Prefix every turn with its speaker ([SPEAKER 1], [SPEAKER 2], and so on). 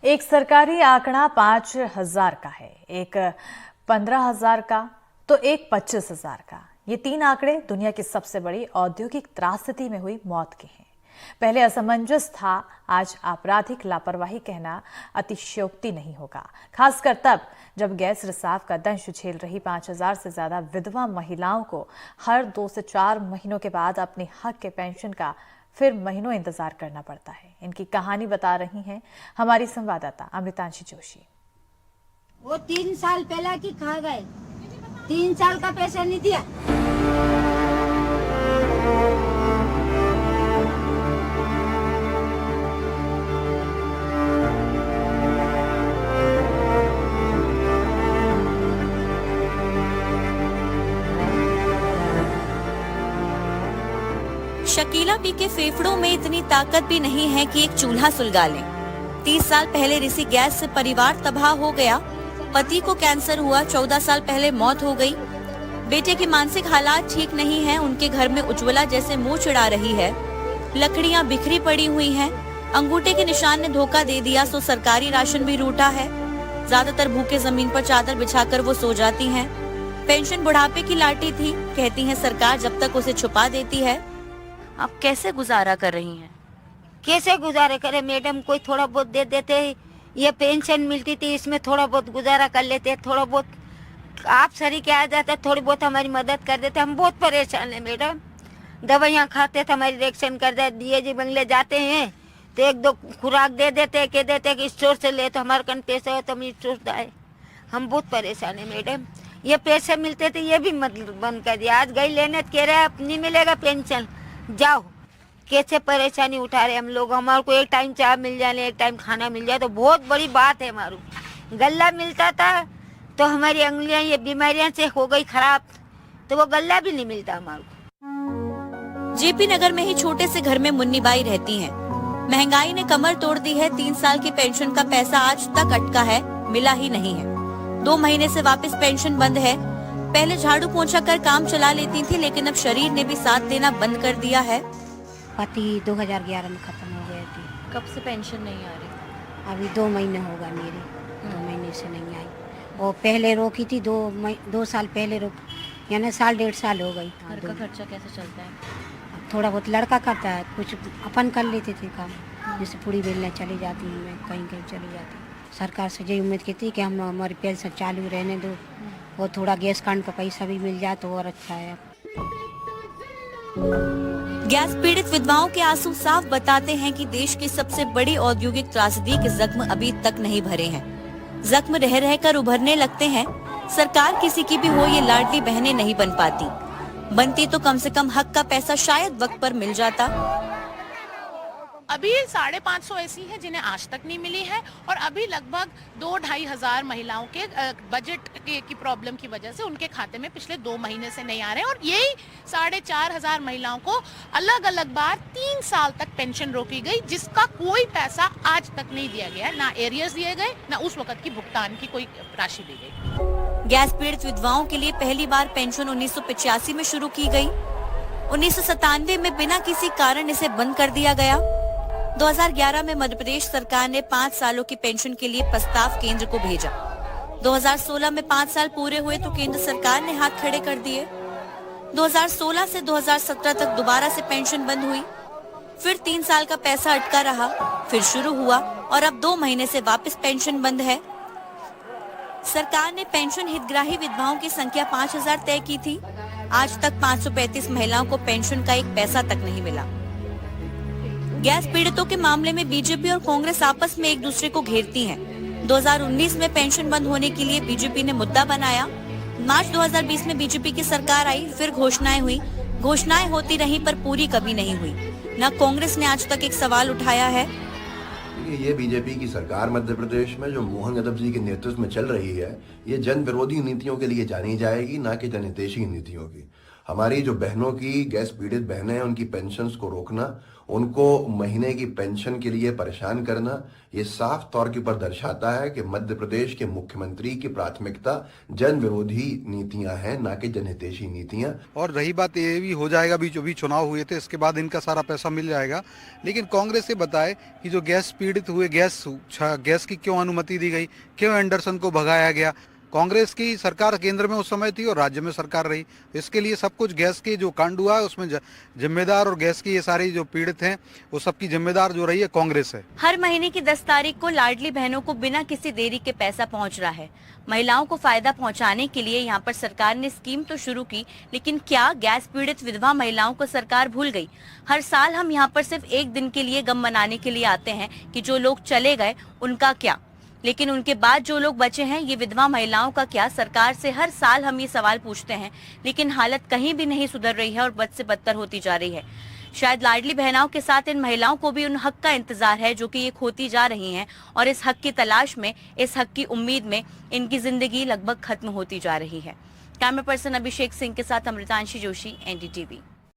[SPEAKER 1] एक सरकारी आंकड़ा 5,000 का है, एक 15,000 का, तो एक 25,000 का। ये तीन आंकड़े दुनिया की सबसे बड़ी औद्योगिक त्रासदी में हुई मौत के हैं। पहले असमंजस था, आज आपराधिक लापरवाही कहना अतिशयोक्ति नहीं होगा, खासकर तब जब गैस रिसाव का दंश झेल रही 5,000 से ज्यादा विधवा महिलाओं को हर 2 से 4 महीनों के बाद अपने हक के पेंशन का फिर महीनों इंतजार करना पड़ता है। इनकी कहानी बता रही हैं हमारी संवाददाता अमृतांशी जोशी।
[SPEAKER 2] वो 3 साल पहले की खा गए, 3 साल का पैसा नहीं दिया।
[SPEAKER 3] शकीला बी के फेफड़ों में इतनी ताकत भी नहीं है कि एक चूल्हा सुलगा लें। 30 साल पहले रिसी गैस से परिवार तबाह हो गया। पति को कैंसर हुआ, 14 साल पहले मौत हो गई। बेटे के मानसिक हालात ठीक नहीं हैं, उनके घर में उज्ज्वला जैसे मुंह चिढ़ा रही है। लकड़ियां बिखरी पड़ी हुई हैं। अंगूठे के निशान ने धोखा दे दिया, सो सरकारी राशन भी रूठा है। ज्यादातर भूखे जमीन पर चादर बिछाकर वो सो जाती हैं। पेंशन बुढ़ापे की लाठी थी, कहती है सरकार जब तक उसे छुपा देती है। आप कैसे गुजारा कर रही हैं?
[SPEAKER 2] कैसे गुजारे करे मैडम, कोई थोड़ा बहुत दे देते, ये पेंशन मिलती थी, इसमें थोड़ा बहुत गुजारा कर लेते। थोड़ा बहुत आप सरी के आ जाते, थोड़ी बहुत हमारी मदद कर देते। हम बहुत परेशान है मैडम, दवाइयाँ खाते थे, हमारी रिएक्शन कर दे दिए जी बंगले जाते हैं तो 1-2 खुराक दे देते, कह देते कि स्टोर से ले, तो हमारे कन पैसे हो तो हम स्टोर दाए। हम बहुत परेशान है मैडम, ये पैसे मिलते थे ये भी मत बंद कर दिया। आज गई लेने कह रहे अब नहीं मिलेगा पेंशन, जाओ। कैसे परेशानी उठा रहे हम लोग। हमारे को एक टाइम चाय मिल जाए, एक टाइम खाना मिल जाए तो बहुत बड़ी बात है। हमारू गल्ला मिलता था तो हमारी अंगुलियां ये बीमारियां से हो गई खराब, तो वो गल्ला भी नहीं मिलता हमारे को।
[SPEAKER 3] जेपी नगर में ही छोटे से घर में मुन्नी बाई रहती हैं। महंगाई ने कमर तोड़ दी है। 3 साल की पेंशन का पैसा आज तक अटका है, मिला ही नहीं है। 2 महीने से वापस पेंशन बंद है। पहले झाड़ू पोंछा कर काम चला लेती थी, लेकिन अब शरीर ने भी साथ देना बंद कर दिया है।
[SPEAKER 2] पति 2011 में खत्म हो गए थे।
[SPEAKER 3] कब से पेंशन नहीं आ रही?
[SPEAKER 2] अभी 2 महीने होगा मेरे, 2 महीने से नहीं आई। और पहले रोकी थी 2 साल पहले रोकी, यानी 1.5 साल हो गई।
[SPEAKER 3] घर का खर्चा कैसे चलता है?
[SPEAKER 2] अब थोड़ा बहुत लड़का करता है, कुछ अपन कर लेते थे काम। जैसे पूरी बेलने चली जाती हूँ मैं, कहीं कहीं चली जाती हूँ। सरकार से यही उम्मीद की थी कि हम हमारी पेंशन चालू रहने दो, और थोड़ा गैस कांड का पैसा भी मिल जाए तो और अच्छा है।
[SPEAKER 3] गैस पीड़ित विधवाओं के आंसू साफ बताते हैं कि देश की सबसे बड़ी औद्योगिक त्रासदी के जख्म अभी तक नहीं भरे हैं। जख्म रह रहकर उभरने लगते हैं। सरकार किसी की भी हो, ये लाडली बहनें नहीं बन पाती। बनती तो कम से कम हक का पैसा शायद वक्त पर मिल जाता।
[SPEAKER 4] अभी 550 ऐसी हैं जिन्हें आज तक नहीं मिली है, और अभी लगभग 2-2.5 हजार महिलाओं के बजट की प्रॉब्लम की वजह से उनके खाते में पिछले 2 महीने से नहीं आ रहे हैं। और यही 4,500 महिलाओं को अलग अलग बार 3 साल तक पेंशन रोकी गई, जिसका कोई पैसा आज तक नहीं दिया गया, ना एरियर्स दिए गए, ना उस वक्त की भुगतान की कोई राशि दी गई।
[SPEAKER 3] गैस पीड़ित विधवाओं के लिए पहली बार पेंशन 1985 में शुरू की गई। 1997 में बिना किसी कारण इसे बंद कर दिया गया। 2011 में मध्य प्रदेश सरकार ने 5 सालों की पेंशन के लिए प्रस्ताव केंद्र को भेजा। 2016 में 5 साल पूरे हुए तो केंद्र सरकार ने हाथ खड़े कर दिए। 2016 से 2017 तक दोबारा से पेंशन बंद हुई। फिर 3 साल का पैसा अटका रहा, फिर शुरू हुआ, और अब 2 महीने से वापस पेंशन बंद है। सरकार ने पेंशन हितग्राही विधवाओं की संख्या 5,000 तय की थी। आज तक 535 महिलाओं को पेंशन का एक पैसा तक नहीं मिला। गैस पीड़ितों के मामले में बीजेपी और कांग्रेस आपस में एक दूसरे को घेरती हैं। 2019 में पेंशन बंद होने के लिए बीजेपी ने मुद्दा बनाया। मार्च 2020 में बीजेपी की सरकार आई, फिर घोषणाएं हुई। घोषणाएं होती रही पर पूरी कभी नहीं हुई। न कांग्रेस ने आज तक एक सवाल उठाया है।
[SPEAKER 5] ये बीजेपी की सरकार मध्य प्रदेश में जो मोहन यादव जी के नेतृत्व में चल रही है, ये जन विरोधी नीतियों के लिए जानी जाएगी, ना कि जनहितैषी नीतियों की। हमारी जो बहनों की, गैस पीड़ित बहनें हैं, उनकी पेंशन्स को रोकना, उनको महीने की पेंशन के लिए परेशान करना, ये साफ तौर के ऊपर दर्शाता है कि मध्य प्रदेश के मुख्यमंत्री की प्राथमिकता जन विरोधी नीतियां हैं, ना कि जनहितैषी नीतियां।
[SPEAKER 6] और रही बात ये भी हो जाएगा, भी चुनाव हुए थे इसके बाद इनका सारा पैसा मिल जाएगा। लेकिन कांग्रेस ये बताए कि जो गैस पीड़ित हुए, गैस की क्यों अनुमति दी गई, क्यों एंडरसन को भगाया गया। कांग्रेस की सरकार केंद्र में उस समय थी और राज्य में सरकार रही, इसके लिए सब कुछ गैस के जो कांड हुआ है उसमें जिम्मेदार, और गैस की ये सारी जो पीड़ित हैं वो सबकी जिम्मेदार जो रही है कांग्रेस है।
[SPEAKER 3] हर महीने की 10 तारीख को लाडली बहनों को बिना किसी देरी के पैसा पहुंच रहा है। महिलाओं को फायदा पहुंचाने के लिए यहां पर सरकार ने स्कीम तो शुरू की, लेकिन क्या गैस पीड़ित विधवा महिलाओं को सरकार भूल गई? हर साल हम यहां पर सिर्फ एक दिन के लिए गम मनाने के लिए आते हैं कि जो लोग चले गए उनका क्या, लेकिन उनके बाद जो लोग बचे हैं ये विधवा महिलाओं का क्या? सरकार से हर साल हम ये सवाल पूछते हैं, लेकिन हालत कहीं भी नहीं सुधर रही है और बद से बदतर होती जा रही है। शायद लाडली बहनाओं के साथ इन महिलाओं को भी उन हक का इंतजार है जो कि ये खोती जा रही हैं, और इस हक की तलाश में, इस हक की उम्मीद में इनकी जिंदगी लगभग खत्म होती जा रही है। कैमरा पर्सन अभिषेक सिंह के साथ अमृतांशी जोशी, NDTV।